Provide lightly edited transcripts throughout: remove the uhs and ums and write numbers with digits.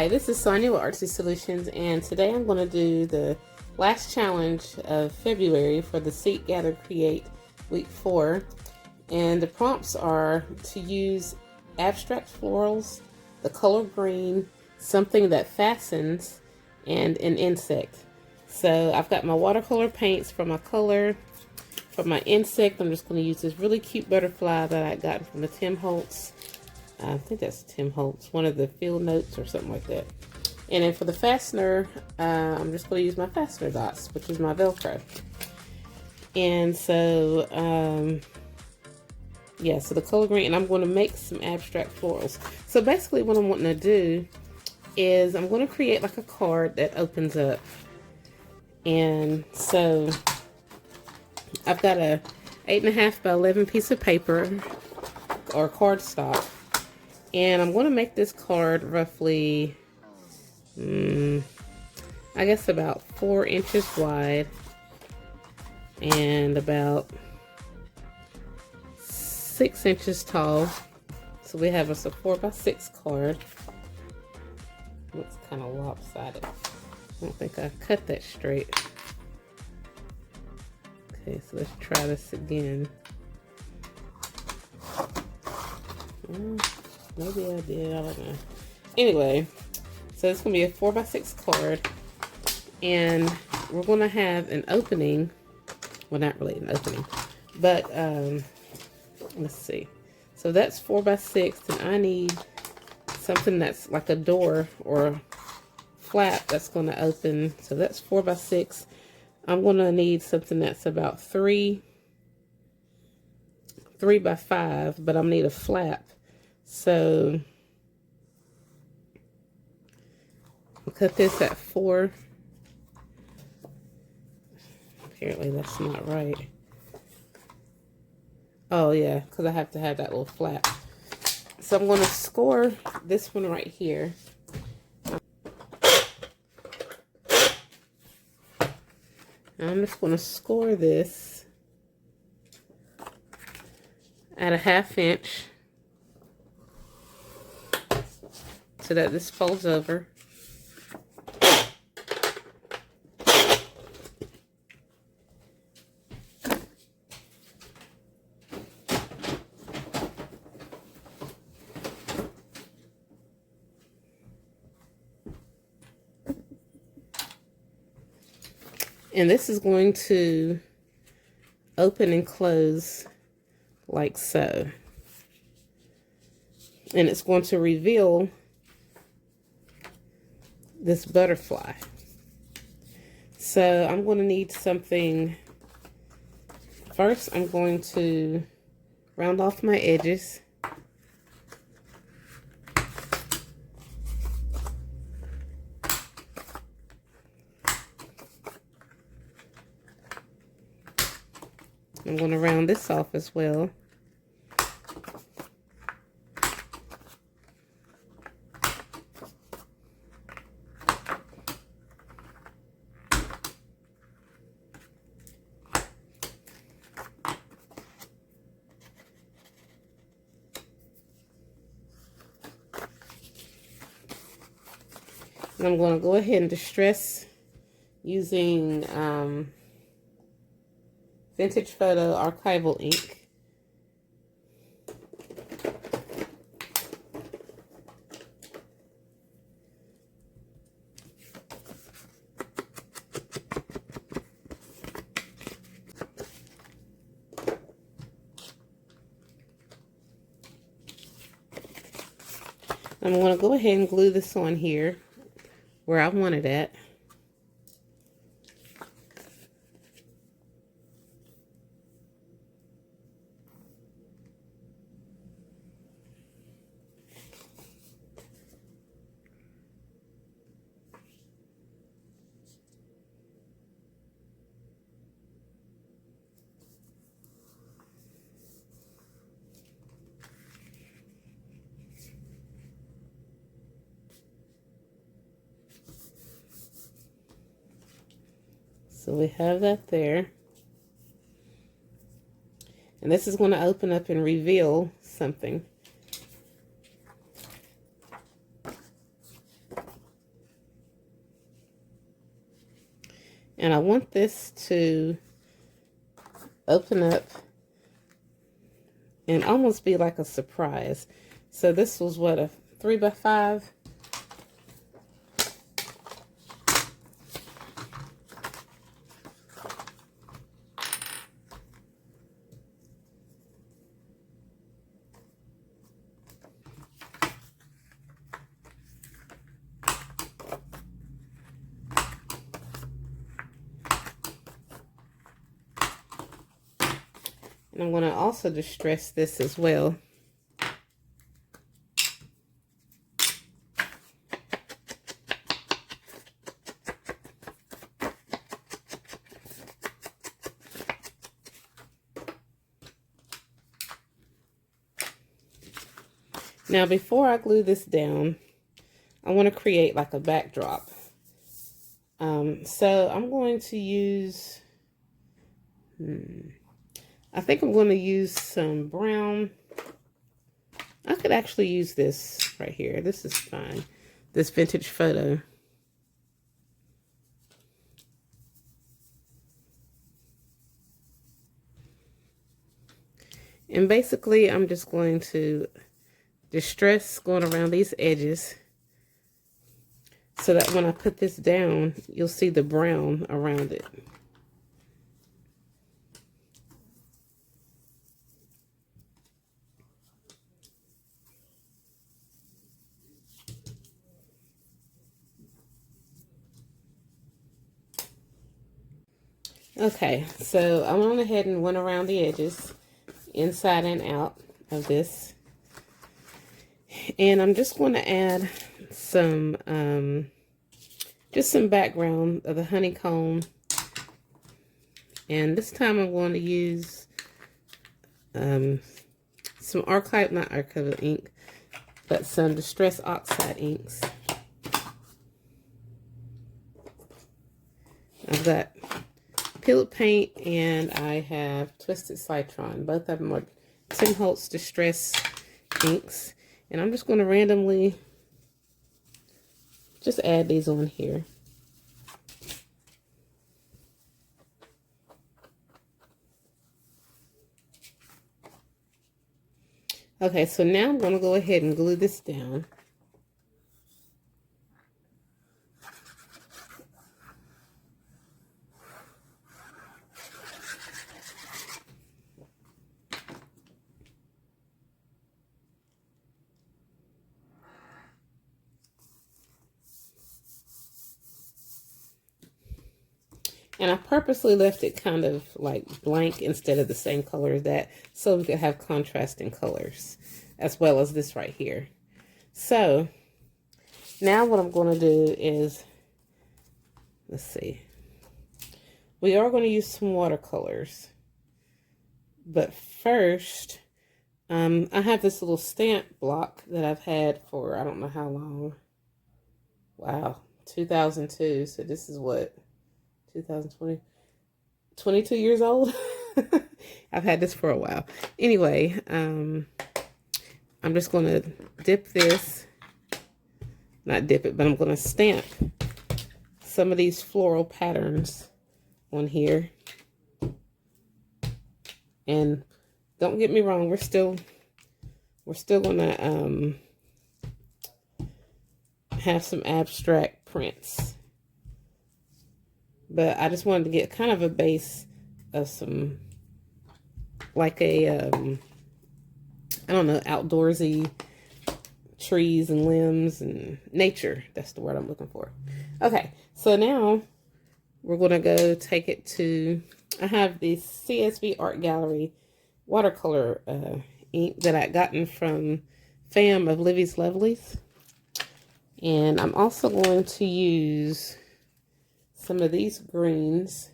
this is Sonia with Artsy Solutions, and today I'm going to do the last challenge of February for the Seek, Gather, Create week 4. And the prompts are to use abstract florals, the color green, something that fastens, and an insect. So I've got my watercolor paints for my color. For my insect, I'm just going to use this really cute butterfly that I got from the Tim Holtz. I think that's Tim Holtz, one of the field notes or something like that. And then for the fastener, I'm just going to use my fastener dots, which is my Velcro. And so, yeah, so the color green, and I'm going to make some abstract florals. So basically what I'm wanting to do is I'm going to create like a card that opens up. And so I've got a 8.5 by 11 piece of paper or cardstock. And I'm going to make this card roughly, I guess about 4 inches wide and about 6 inches tall. So we have us a 4x6 card. Looks kind of lopsided. I don't think I cut that straight. Okay, so let's try this again. Maybe I did, I don't know. Anyway, so it's going to be a 4x6 card. And we're going to have an opening. Well, not really an opening. But, let's see. So that's 4x6. And I need something that's like a door or a flap that's going to open. So that's 4x6. I'm going to need something that's about 3 by 5. But I'm going to need a flap. So I'll cut this at 4. Apparently that's not right. Oh yeah, because I have to have that little flap. So I'm going to score this one right here. I'm just going to score this at a 1/2 inch. So that this folds over. And this is going to open and close like so. And it's going to reveal this butterfly. So I'm going to need something. First, I'm going to round off my edges. I'm going to round this off as well. And I'm going to go ahead and distress using Vintage Photo Archival ink. I'm going to go ahead and glue this on here where I want it at. So we have that there. And this is going to open up and reveal something. And I want this to open up and almost be like a surprise. So this was what, a 3x5? And I'm going to also distress this as well. Now, before I glue this down, I want to create like a backdrop. So I'm going to use, I think I'm going to use some brown. I could actually use this right here. This is fine. This vintage photo. And basically, I'm just going to distress going around these edges so that when I put this down, you'll see the brown around it. Okay, so I went ahead and went around the edges, inside and out of this. And I'm just going to add some, just some background of the honeycomb. And this time I'm going to use some not archival ink, but some Distress Oxide inks. I've got Peeled Paint and I have Twisted Citron. Both of them are Tim Holtz Distress inks. And I'm just going to randomly just add these on here. Okay, so now I'm going to go ahead and glue this down. And I purposely left it kind of like blank instead of the same color as that, so we could have contrasting colors, as well as this right here. So, now what I'm going to do is, let's see. We are going to use some watercolors. But first, I have this little stamp block that I've had for, I don't know how long. Wow, 2002. So this is what? 2020, 22 years old. I've had this for a while. Anyway, I'm just going to dip this, not dip it, but I'm going to stamp some of these floral patterns on here. And don't get me wrong, we're still going to have some abstract prints. But I just wanted to get kind of a base of some, like a, I don't know, outdoorsy trees and limbs and nature. That's the word I'm looking for. Okay, so now we're going to go take it to, I have the CSV Art Gallery watercolor ink that I gotten from Fam of Livy's Lovelies. And I'm also going to use some of these greens.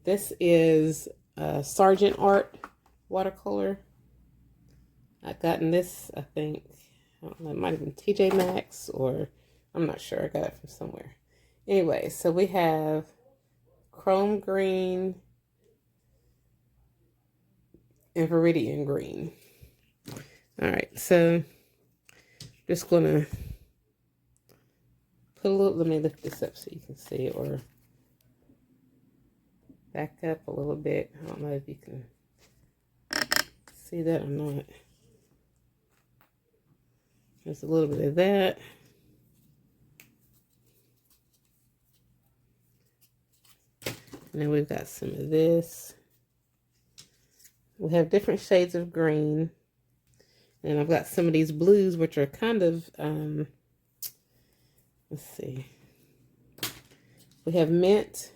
This is Sargent Art watercolor. I've gotten this, I think, I don't know, it might have been TJ Maxx, or I'm not sure. I got it from somewhere. Anyway, so we have Chrome Green and Viridian Green. All right, so just gonna put a little, let me lift this up so you can see, or back up a little bit. I don't know if you can see that or not. There's a little bit of that. And then we've got some of this. We have different shades of green. And I've got some of these blues, which are kind of, let's see. We have mint.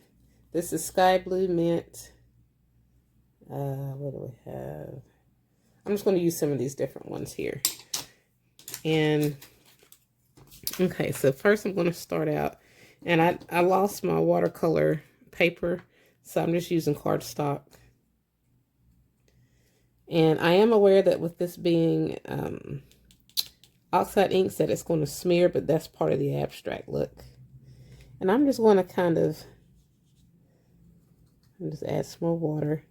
This is sky blue mint. What do we have? I'm just going to use some of these different ones here. And, okay, so first I'm going to start out. And I lost my watercolor paper, so I'm just using cardstock. And I am aware that with this being oxide inks that it's going to smear, but that's part of the abstract look. And I'm just going to kind of just add some more water.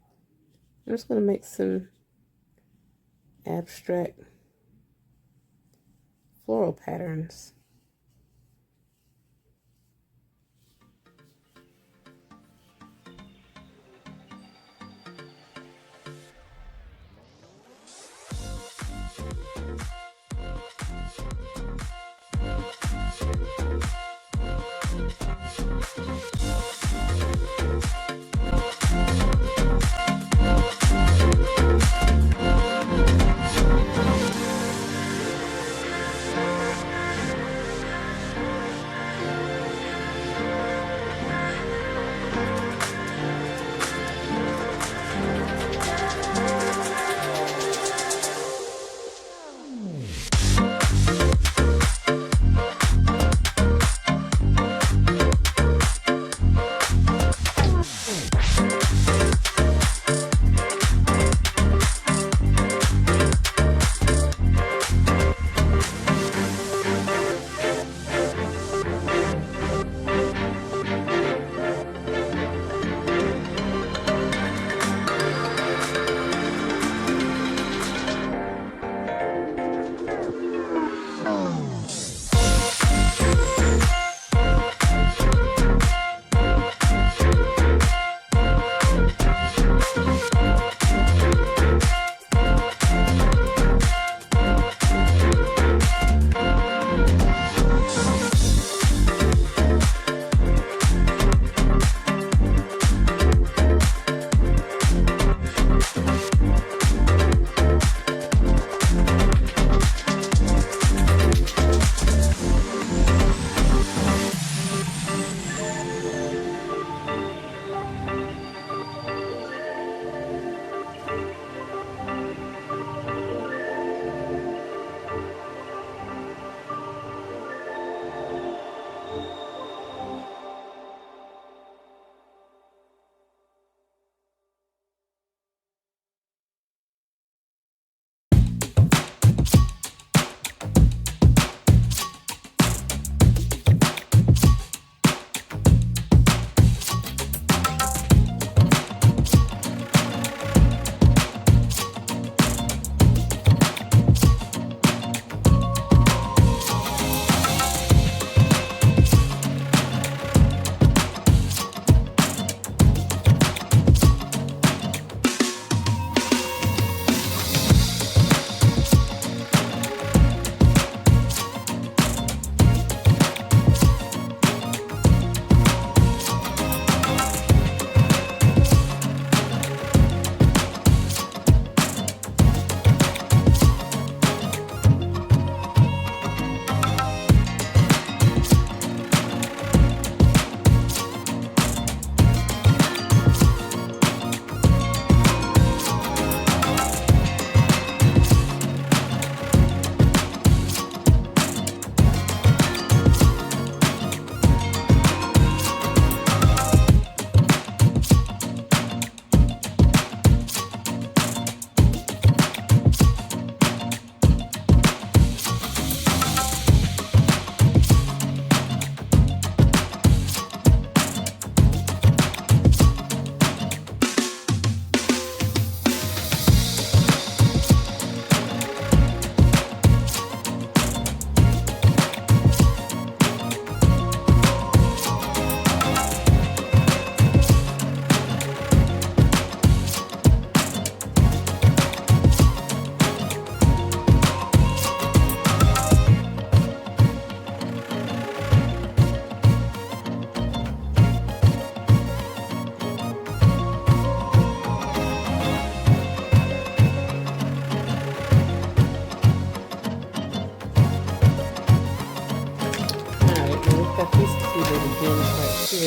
I'm just going to make some abstract floral patterns.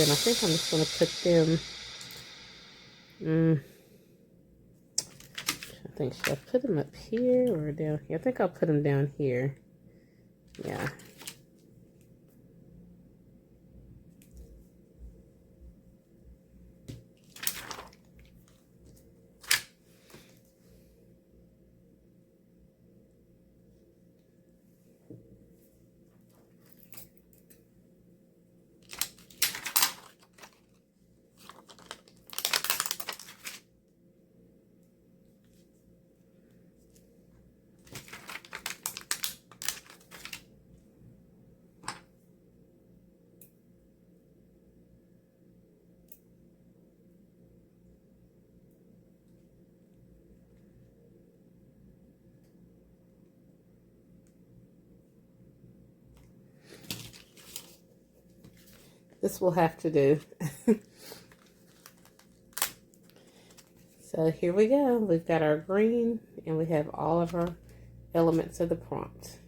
and I think I'm just going to put them, I think, should I put them up here or down here? I think I'll put them down here. Yeah. This will have to do. So here we go. We've got our green and we have all of our elements of the prompt.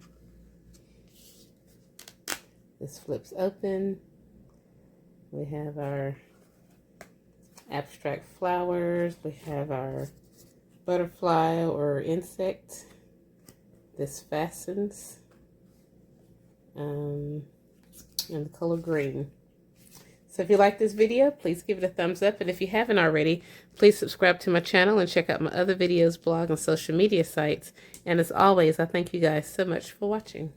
This flips open. We have our abstract flowers. We have our butterfly or insect. This fastens. And the color green. So if you like this video, please give it a thumbs up. And if you haven't already, please subscribe to my channel and check out my other videos, blog, and social media sites. And as always, I thank you guys so much for watching.